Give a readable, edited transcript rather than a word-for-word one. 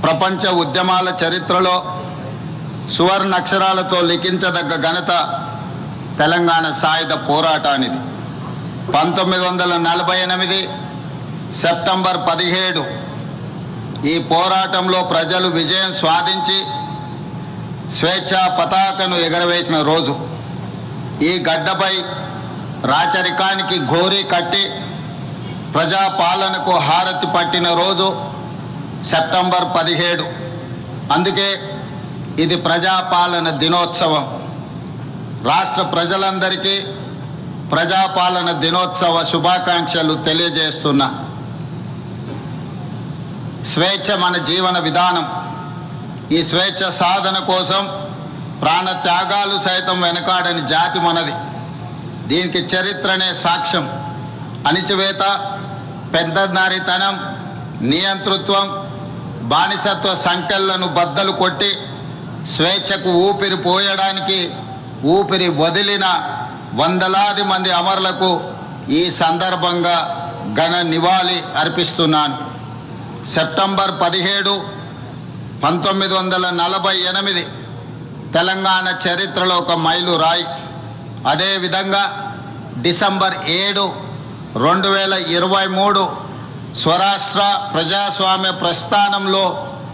ప్రపంచ ఉద్యమాల చరిత్రలో సువర్ణ అక్షరాలతో లిఖించదగ్గ ఘనత తెలంగాణ సాయుధ పోరాటానిది. 1948 సెప్టెంబర్ 17 ఈ పోరాటంలో ప్రజలు విజయం సాధించి స్వేచ్ఛా పతాకను ఎగరవేసిన రోజు. ఈ గడ్డపై రాచరికానికి ఘోరీ కట్టి ప్రజాపాలనకు హారతి పట్టిన రోజు సెప్టెంబర్ 17. అందుకే ఇది ప్రజాపాలన దినోత్సవం. రాష్ట్ర ప్రజలందరికీ ప్రజాపాలన దినోత్సవ శుభాకాంక్షలు తెలియజేస్తున్నా. స్వేచ్ఛ మన జీవన విధానం. ఈ స్వేచ్ఛ సాధన కోసం ప్రాణ త్యాగాలు సైతం వెనకాడని జాతి మనది. దీనికి చరిత్రనే సాక్ష్యం. అణిచివేత, పెద్దనారితనం, నియంతృత్వం, బానిసత్వ సంకెళ్లను బద్దలు కొట్టి స్వేచ్ఛకు ఊపిరి పోయడానికి ఊపిరి వదిలిన వందలాది మంది అమరులకు ఈ సందర్భంగా ఘన నివాళి అర్పిస్తున్నాను. సెప్టెంబర్ 17, 1948 తెలంగాణ చరిత్రలో ఒక మైలురాయి. అదేవిధంగా డిసెంబర్ 7, 2023 స్వరాష్ట్ర ప్రజాస్వామ్య ప్రస్థానంలో